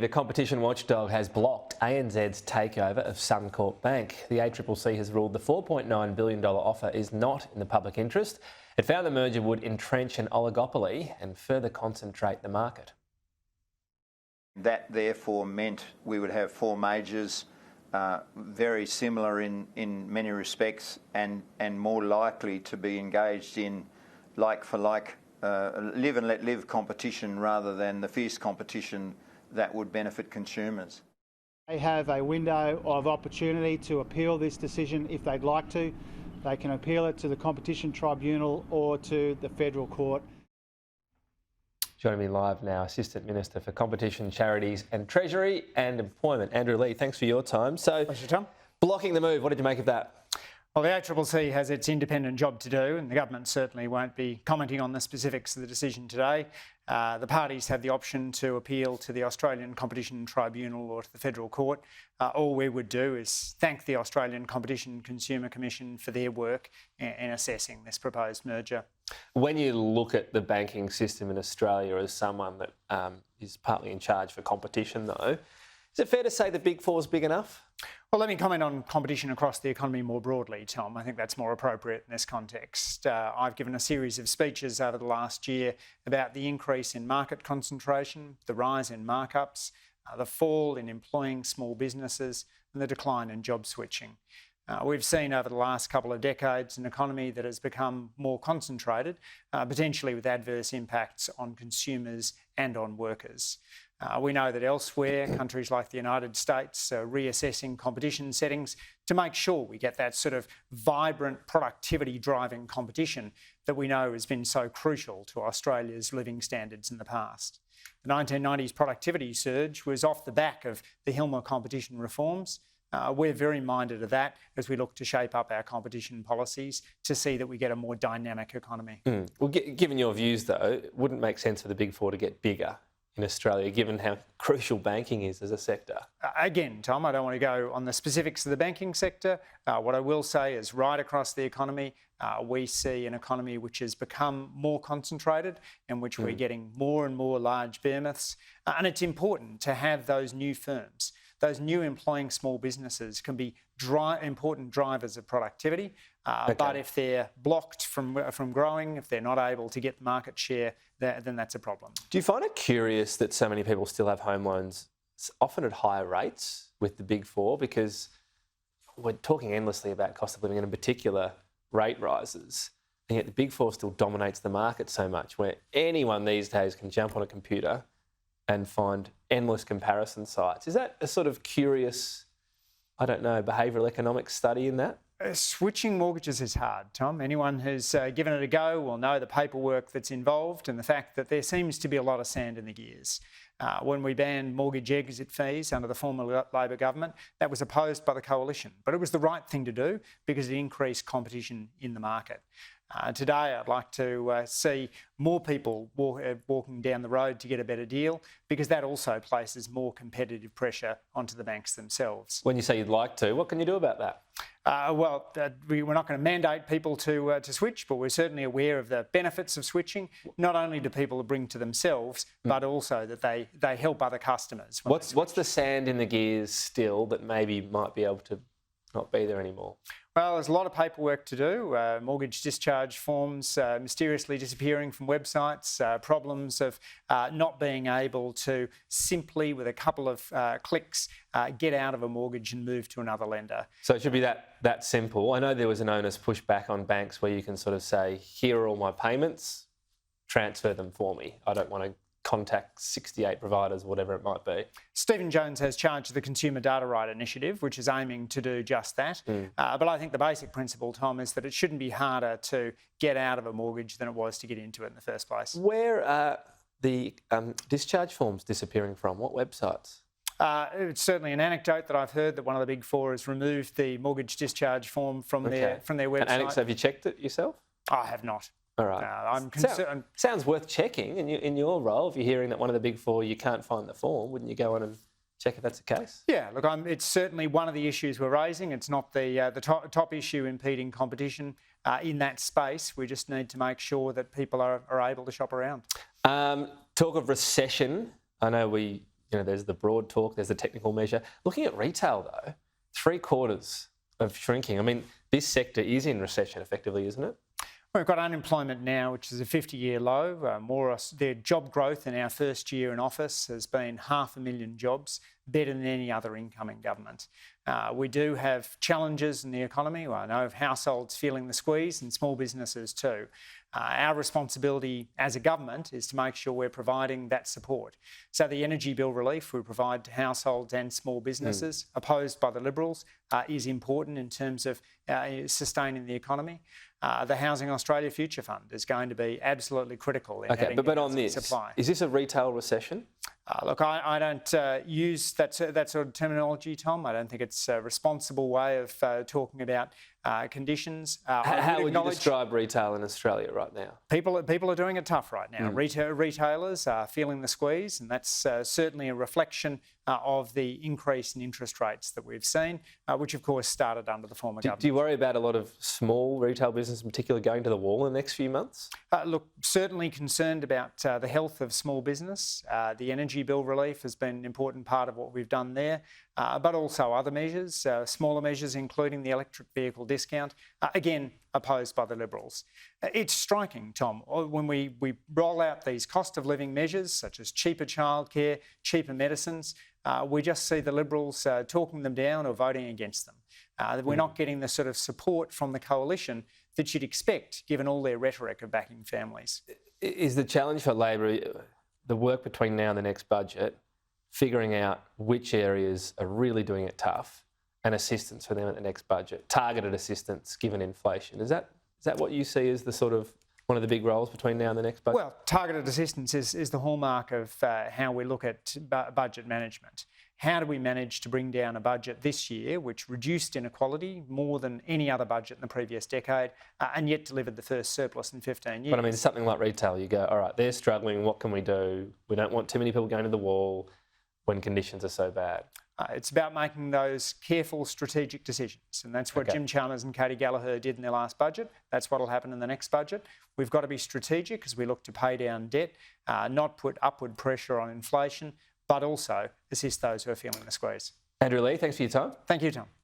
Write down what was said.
The competition watchdog has blocked ANZ's takeover of Suncorp Bank. The ACCC has ruled the $4.9 billion offer is not in the public interest. It found the merger would entrench an oligopoly and further concentrate the market. That therefore meant we would have four majors, very similar in many respects and more likely to be engaged in like-for-like, live and let live competition rather than the fierce competition that would benefit consumers. They have a window of opportunity to appeal this decision if they'd like to. They can appeal it to the Competition Tribunal or to the Federal Court. Joining me live now, Assistant Minister for Competition, Charities and Treasury and Employment, Andrew Leigh. Thanks for your time. So, pleasure, Tom. Blocking the move, what did you make of that? Well, the ACCC has its independent job to do, and the government certainly won't be commenting on the specifics of the decision today. The parties have the option to appeal to the Australian Competition Tribunal or to the Federal Court. All we would do is thank the Australian Competition and Consumer Commission for their work in assessing this proposed merger. When you look at the banking system in Australia as someone that is partly in charge for competition though, is it fair to say the Big Four is big enough? Well, let me comment on competition across the economy more broadly, Tom. I think that's more appropriate in this context. I've given a series of speeches over the last year about the increase in market concentration, the rise in markups, the fall in employing small businesses and the decline in job switching. We've seen over the last couple of decades an economy that has become more concentrated, potentially with adverse impacts on consumers and on workers. We know that elsewhere, countries like the United States are reassessing competition settings to make sure we get that sort of vibrant productivity-driving competition that we know has been so crucial to Australia's living standards in the past. The 1990s productivity surge was off the back of the Hilmer competition reforms. We're very minded of that as we look to shape up our competition policies to see that we get a more dynamic economy. Well, given your views though, it wouldn't make sense for the Big Four to get bigger in Australia, given how crucial banking is as a sector? Again, Tom, I don't want to go on the specifics of the banking sector. What I will say is right across the economy, we see an economy which has become more concentrated in which we're getting more and more large behemoths. And it's important to have those new firms. Those new employing small businesses can be important drivers of productivity, but if they're blocked from growing, if they're not able to get market share, then that's a problem. Do you find it curious that so many people still have home loans, often at higher rates with the Big Four? Because we're talking endlessly about cost of living and in particular rate rises, and yet the Big Four still dominates the market so much, where anyone these days can jump on a computer and find endless comparison sites. Is that a sort of curious, I don't know, behavioural economics study in that? Switching mortgages is hard, Tom. Anyone who's given it a go will know the paperwork that's involved and the fact that there seems to be a lot of sand in the gears. When we banned mortgage exit fees under the former Labor government, that was opposed by the coalition, but it was the right thing to do because it increased competition in the market. Today, I'd like to see more people walking down the road to get a better deal because that also places more competitive pressure onto the banks themselves. When you say you'd like to, what can you do about that? We're not going to mandate people to switch, but we're certainly aware of the benefits of switching. Not only do people bring to themselves, but also that they help other customers. What's the sand in the gears still that maybe might be able to not be there anymore? Well, there's a lot of paperwork to do. Mortgage discharge forms mysteriously disappearing from websites, problems of not being able to simply, with a couple of clicks, get out of a mortgage and move to another lender. So it should be that simple. I know there was an onus pushed back on banks where you can sort of say, here are all my payments, transfer them for me. I don't want to contact 68 providers, whatever it might be. Stephen Jones has charged the Consumer Data Right Initiative, which is aiming to do just that. But I think the basic principle, Tom, is that it shouldn't be harder to get out of a mortgage than it was to get into it in the first place. Where are the discharge forms disappearing from? What websites? It's certainly an anecdote that I've heard that one of the Big Four has removed the mortgage discharge form from their website. Have you checked it yourself? I have not. All right. I'm concerned. Sounds worth checking in your role. If you're hearing that one of the Big Four, you can't find the form, wouldn't you go on and check if that's the case? Yeah, look, it's certainly one of the issues we're raising. It's not the top issue impeding competition in that space. We just need to make sure that people are able to shop around. Talk of recession. I know we there's the broad talk, there's the technical measure. Looking at retail though, 3/4 of shrinking. I mean, this sector is in recession effectively, isn't it? We've got unemployment now, which is a 50-year low. Their job growth in our first year in office has been 500,000 jobs, better than any other incoming government. We do have challenges in the economy. I know of households feeling the squeeze and small businesses too. Our responsibility as a government is to make sure we're providing that support. So the energy bill relief we provide to households and small businesses, opposed by the Liberals, is important in terms of sustaining the economy. The Housing Australia Future Fund is going to be absolutely critical in adding but on this, supply. Is this a retail recession? Look, I don't use that sort of terminology, Tom. I don't think it's a responsible way of talking about conditions. How would you describe retail in Australia right now? People are doing it tough right now. Retailers are feeling the squeeze, and that's certainly a reflection of the increase in interest rates that we've seen, which of course started under the former government. Do you worry about a lot of small retail business in particular going to the wall in the next few months? Look, certainly concerned about the health of small business. The energy bill relief has been an important part of what we've done there, but also other measures, smaller measures, including the electric vehicle discount, again, opposed by the Liberals. It's striking, Tom, when we roll out these cost of living measures, such as cheaper childcare, cheaper medicines, we just see the Liberals talking them down or voting against them. We're not getting the sort of support from the coalition that you'd expect, given all their rhetoric of backing families. Is the challenge for Labor, the work between now and the next budget, figuring out which areas are really doing it tough and assistance for them at the next budget, targeted assistance given inflation? Is that what you see as the sort of one of the big roles between now and the next budget? Well, targeted assistance is the hallmark of how we look at budget management. How do we manage to bring down a budget this year which reduced inequality more than any other budget in the previous decade and yet delivered the first surplus in 15 years? But I mean, something like retail, you go, all right, they're struggling, what can we do? We don't want too many people going to the wall when conditions are so bad. It's about making those careful strategic decisions, and that's what Jim Chalmers and Katie Gallagher did in their last budget. That's what will happen in the next budget. We've got to be strategic as we look to pay down debt, not put upward pressure on inflation, but also assist those who are feeling the squeeze. Andrew Leigh, thanks for your time. Thank you, Tom.